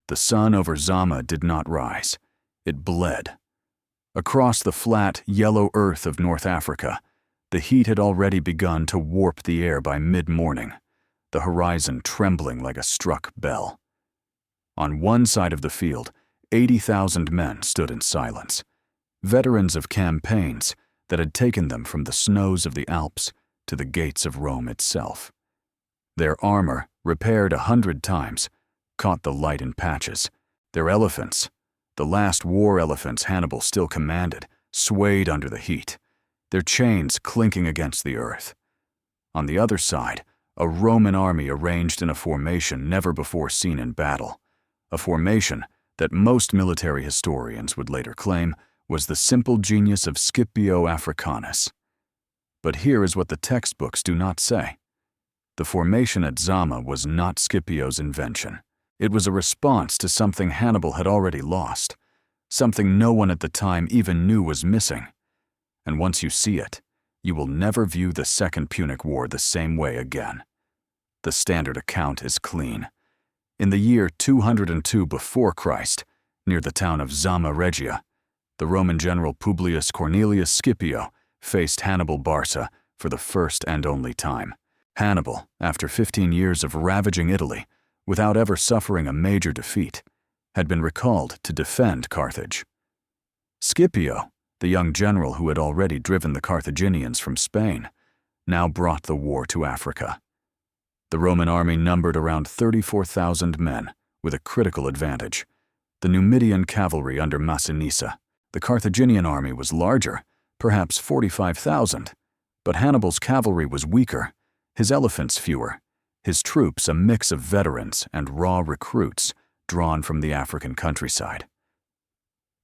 The sun over Zama did not rise. It bled. Across the flat, yellow earth of North Africa, the heat had already begun to warp the air by mid-morning, the horizon trembling like a struck bell. On one side of the field, 80,000 men stood in silence, veterans of campaigns that had taken them from the snows of the Alps to the gates of Rome itself. Their armor, repaired 100 times, caught the light in patches. Their elephants, the last war elephants Hannibal still commanded, swayed under the heat, their chains clinking against the earth. On the other side, a Roman army arranged in a formation never before seen in battle, a formation that most military historians would later claim was the simple genius of Scipio Africanus. But here is what the textbooks do not say. The formation at Zama was not Scipio's invention. It was a response to something Hannibal had already lost, something no one at the time even knew was missing. And once you see it, you will never view the Second Punic War the same way again. The standard account is clean. In the year 202 before Christ, near the town of Zama Regia, the Roman general Publius Cornelius Scipio faced Hannibal Barca for the first and only time. Hannibal, after 15 years of ravaging Italy, without ever suffering a major defeat, had been recalled to defend Carthage. Scipio, the young general who had already driven the Carthaginians from Spain, now brought the war to Africa. The Roman army numbered around 34,000 men, with a critical advantage: the Numidian cavalry under Massinissa. The Carthaginian army was larger, perhaps 45,000, but Hannibal's cavalry was weaker, his elephants fewer, his troops a mix of veterans and raw recruits drawn from the African countryside.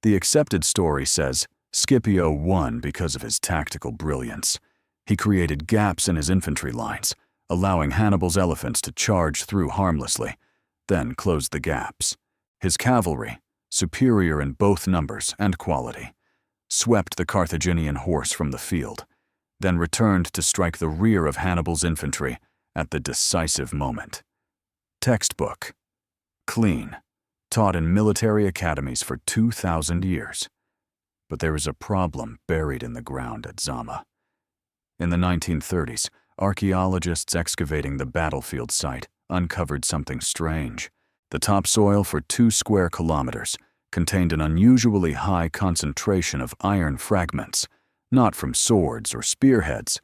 The accepted story says Scipio won because of his tactical brilliance. He created gaps in his infantry lines, allowing Hannibal's elephants to charge through harmlessly, then closed the gaps. His cavalry, superior in both numbers and quality, swept the Carthaginian horse from the field, then returned to strike the rear of Hannibal's infantry at the decisive moment. Textbook. Clean. Taught in military academies for 2,000 years. But there is a problem buried in the ground at Zama. In the 1930s, archaeologists excavating the battlefield site uncovered something strange. The topsoil for 2 square kilometers contained an unusually high concentration of iron fragments, not from swords or spearheads,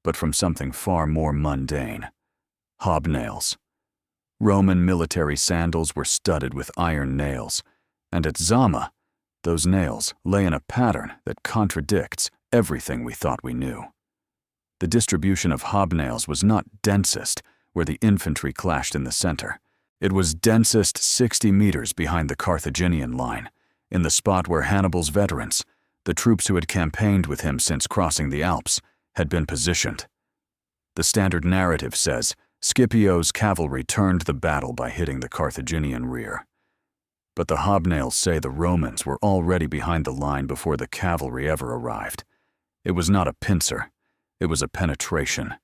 but from something far more mundane: hobnails. Roman military sandals were studded with iron nails, and at Zama, those nails lay in a pattern that contradicts everything we thought we knew. The distribution of hobnails was not densest where the infantry clashed in the center. It was densest 60 meters behind the Carthaginian line, in the spot where Hannibal's veterans, the troops who had campaigned with him since crossing the Alps, had been positioned. The standard narrative says Scipio's cavalry turned the battle by hitting the Carthaginian rear. But the hobnails say the Romans were already behind the line before the cavalry ever arrived. It was not a pincer, it was a penetration.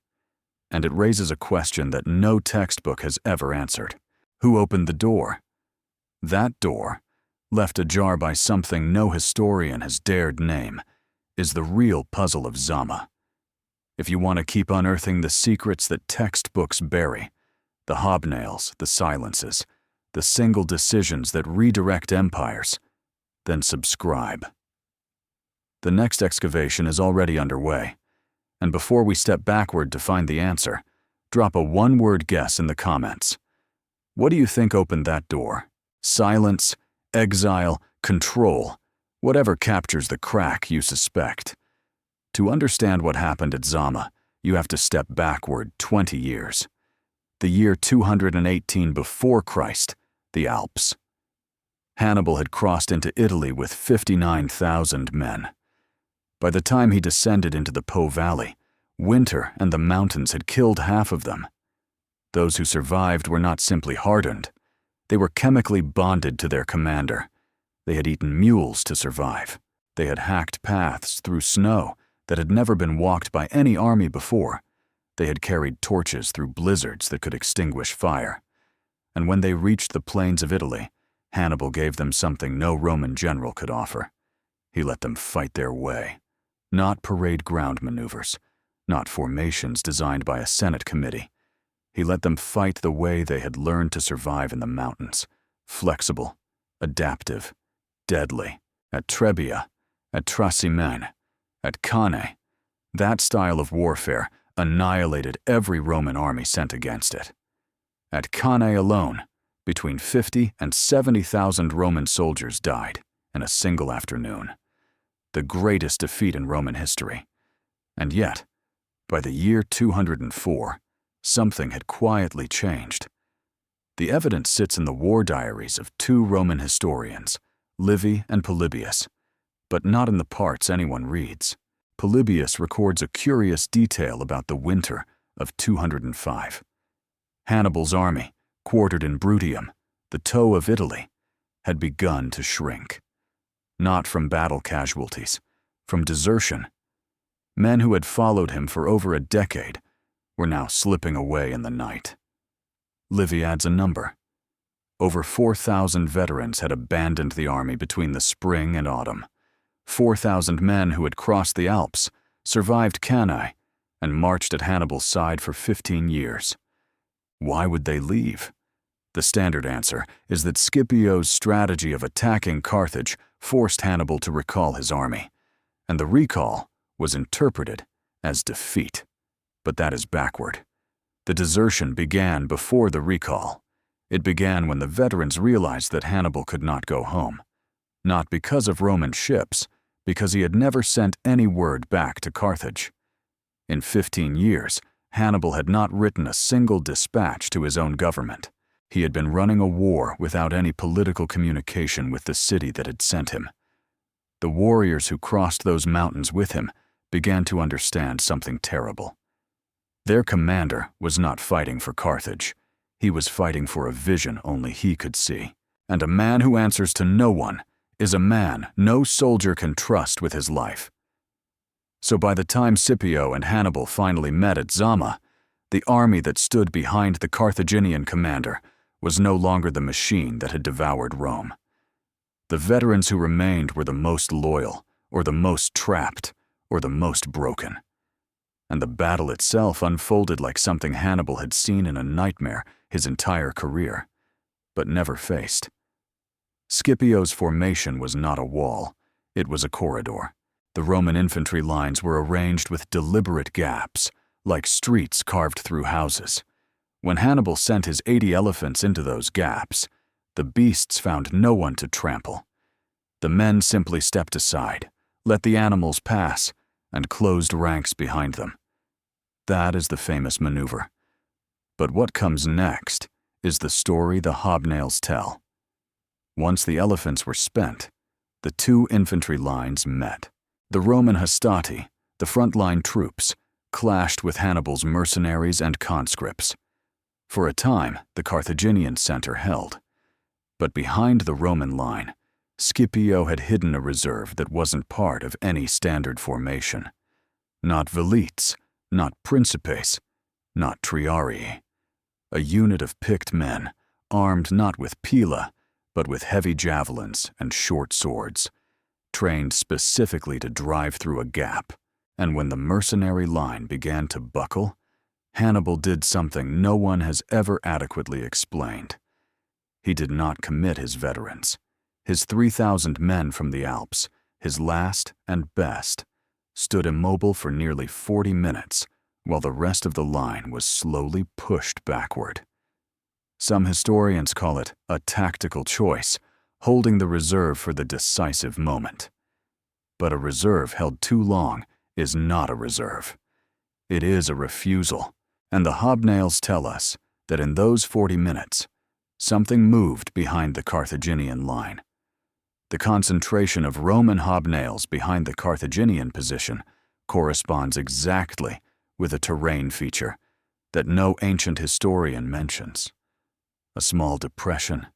And it raises a question that no textbook has ever answered. Who opened the door? That door, left ajar by something no historian has dared name, is the real puzzle of Zama. If you want to keep unearthing the secrets that textbooks bury, the hobnails, the silences, the single decisions that redirect empires, then subscribe. The next excavation is already underway, and before we step backward to find the answer, drop a one-word guess in the comments. What do you think opened that door? Silence, exile, control, whatever captures the crack you suspect. To understand what happened at Zama, you have to step backward 20 years. The year 218 before Christ, the Alps. Hannibal had crossed into Italy with 59,000 men. By the time he descended into the Po Valley, winter and the mountains had killed half of them. Those who survived were not simply hardened. They were chemically bonded to their commander. They had eaten mules to survive. They had hacked paths through snow that had never been walked by any army before. They had carried torches through blizzards that could extinguish fire. And when they reached the plains of Italy, Hannibal gave them something no Roman general could offer. He let them fight their way, not parade ground maneuvers, not formations designed by a Senate committee. He let them fight the way they had learned to survive in the mountains, flexible, adaptive, deadly. At Trebia, at Trasimene, at Cannae, that style of warfare annihilated every Roman army sent against it. At Cannae alone, between 50 and 70,000 Roman soldiers died in a single afternoon, the greatest defeat in Roman history. And yet, by the year 204, something had quietly changed. The evidence sits in the war diaries of two Roman historians, Livy and Polybius, but not in the parts anyone reads. Polybius records a curious detail about the winter of 205. Hannibal's army, quartered in Bruttium, the toe of Italy, had begun to shrink. Not from battle casualties, from desertion. Men who had followed him for over a decade were now slipping away in the night. Livy adds a number. Over 4,000 veterans had abandoned the army between the spring and autumn. 4,000 men who had crossed the Alps, survived Cannae, and marched at Hannibal's side for 15 years. Why would they leave? The standard answer is that Scipio's strategy of attacking Carthage forced Hannibal to recall his army, and the recall was interpreted as defeat. But that is backward. The desertion began before the recall. It began when the veterans realized that Hannibal could not go home, not because of Roman ships, because he had never sent any word back to Carthage. In 15 years, Hannibal had not written a single dispatch to his own government. He had been running a war without any political communication with the city that had sent him. The warriors who crossed those mountains with him began to understand something terrible. Their commander was not fighting for Carthage. He was fighting for a vision only he could see. And a man who answers to no one is a man no soldier can trust with his life. So by the time Scipio and Hannibal finally met at Zama, the army that stood behind the Carthaginian commander was no longer the machine that had devoured Rome. The veterans who remained were the most loyal, or the most trapped, or the most broken. And the battle itself unfolded like something Hannibal had seen in a nightmare his entire career, but never faced. Scipio's formation was not a wall, it was a corridor. The Roman infantry lines were arranged with deliberate gaps, like streets carved through houses. When Hannibal sent his 80 elephants into those gaps, the beasts found no one to trample. The men simply stepped aside, let the animals pass, and closed ranks behind them. That is the famous maneuver. But what comes next is the story the hobnails tell. Once the elephants were spent, the two infantry lines met. The Roman hastati, the frontline troops, clashed with Hannibal's mercenaries and conscripts. For a time, the Carthaginian center held. But behind the Roman line, Scipio had hidden a reserve that wasn't part of any standard formation. Not velites, not principes, not triarii. A unit of picked men, armed not with pila, but with heavy javelins and short swords, trained specifically to drive through a gap. And when the mercenary line began to buckle, Hannibal did something no one has ever adequately explained. He did not commit his veterans. His 3,000 men from the Alps, his last and best, stood immobile for nearly 40 minutes while the rest of the line was slowly pushed backward. Some historians call it a tactical choice, holding the reserve for the decisive moment. But a reserve held too long is not a reserve. It is a refusal, and the hobnails tell us that in those 40 minutes, something moved behind the Carthaginian line. The concentration of Roman hobnails behind the Carthaginian position corresponds exactly with a terrain feature that no ancient historian mentions. A small depression,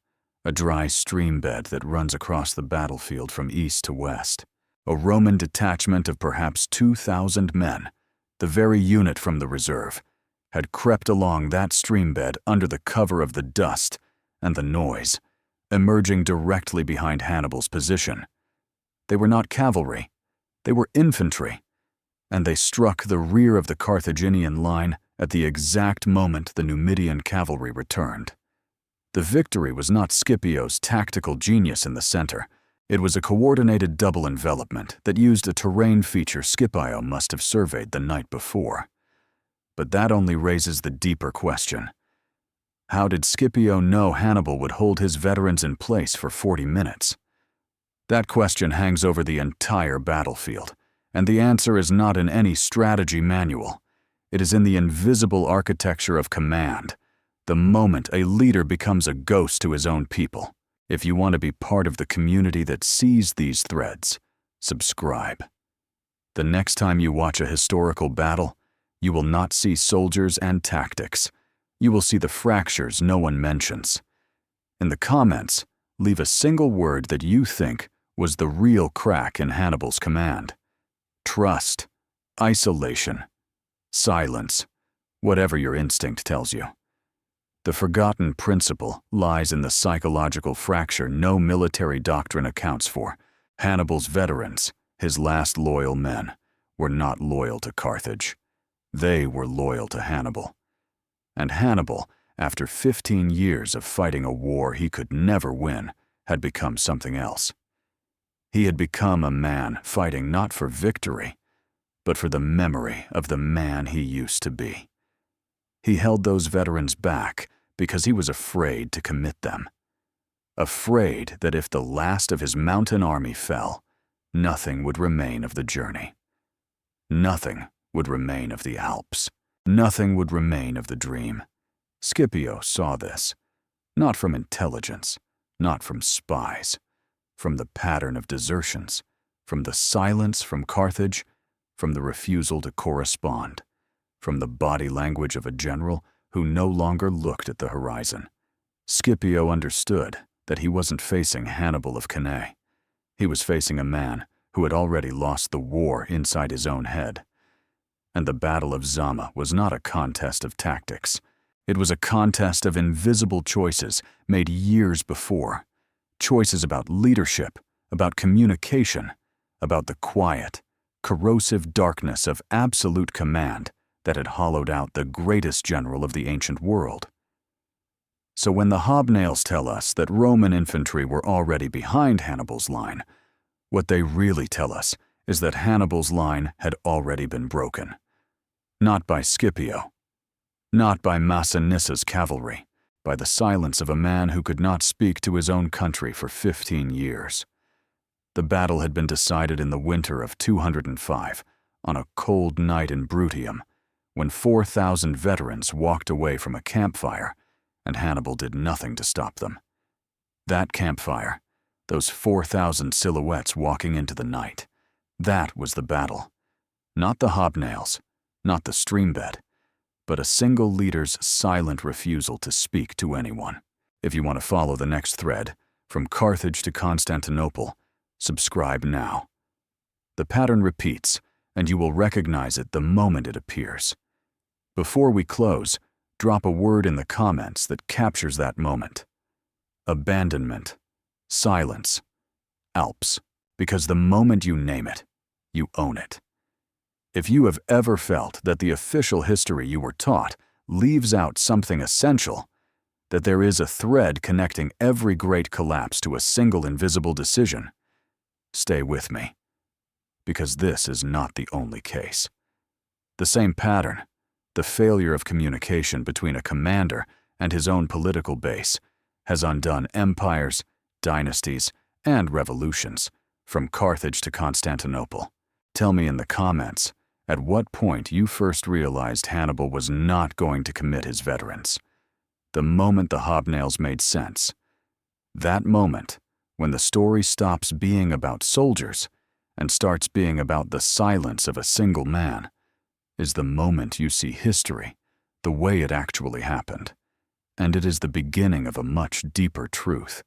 a dry stream bed that runs across the battlefield from east to west. A Roman detachment of perhaps 2,000 men, the very unit from the reserve, had crept along that stream bed under the cover of the dust and the noise emerging directly behind Hannibal's position. They were not cavalry, they were infantry, and they struck the rear of the Carthaginian line at the exact moment the Numidian cavalry returned. The victory was not Scipio's tactical genius in the center. It was a coordinated double envelopment that used a terrain feature Scipio must have surveyed the night before. But that only raises the deeper question. How did Scipio know Hannibal would hold his veterans in place for 40 minutes? That question hangs over the entire battlefield, and the answer is not in any strategy manual. It is in the invisible architecture of command, the moment a leader becomes a ghost to his own people. If you want to be part of the community that sees these threads, subscribe. The next time you watch a historical battle, you will not see soldiers and tactics. You will see the fractures no one mentions. In the comments, leave a single word that you think was the real crack in Hannibal's command. Trust, isolation, silence, whatever your instinct tells you. The forgotten principle lies in the psychological fracture no military doctrine accounts for. Hannibal's veterans, his last loyal men, were not loyal to Carthage. They were loyal to Hannibal. And Hannibal, after 15 years of fighting a war he could never win, had become something else. He had become a man fighting not for victory, but for the memory of the man he used to be. He held those veterans back because he was afraid to commit them. Afraid that if the last of his mountain army fell, nothing would remain of the journey. Nothing would remain of the Alps. Nothing would remain of the dream. Scipio saw this, not from intelligence, not from spies, from the pattern of desertions, from the silence from Carthage, from the refusal to correspond, from the body language of a general who no longer looked at the horizon. Scipio understood that he wasn't facing Hannibal of Cannae. He was facing a man who had already lost the war inside his own head. And the Battle of Zama was not a contest of tactics. It was a contest of invisible choices made years before. Choices about leadership, about communication, about the quiet, corrosive darkness of absolute command that had hollowed out the greatest general of the ancient world. So when the hobnails tell us that Roman infantry were already behind Hannibal's line, what they really tell us is that Hannibal's line had already been broken. Not by Scipio, not by Massiniss's cavalry, by the silence of a man who could not speak to his own country for 15 years. The battle had been decided in the winter of 205, on a cold night in Bruttium, when 4,000 veterans walked away from a campfire, and Hannibal did nothing to stop them. That campfire, those 4,000 silhouettes walking into the night, that was the battle. Not the hobnails, not the streambed, but a single leader's silent refusal to speak to anyone. If you want to follow the next thread, from Carthage to Constantinople, subscribe now. The pattern repeats, and you will recognize it the moment it appears. Before we close, drop a word in the comments that captures that moment. Abandonment, silence, Alps, because the moment you name it, you own it. If you have ever felt that the official history you were taught leaves out something essential, that there is a thread connecting every great collapse to a single invisible decision, stay with me, because this is not the only case. The same pattern, the failure of communication between a commander and his own political base, has undone empires, dynasties, and revolutions, from Carthage to Constantinople. Tell me in the comments, at what point you first realized Hannibal was not going to commit his veterans. The moment the hobnails made sense. That moment, when the story stops being about soldiers and starts being about the silence of a single man, is the moment you see history the way it actually happened. And it is the beginning of a much deeper truth.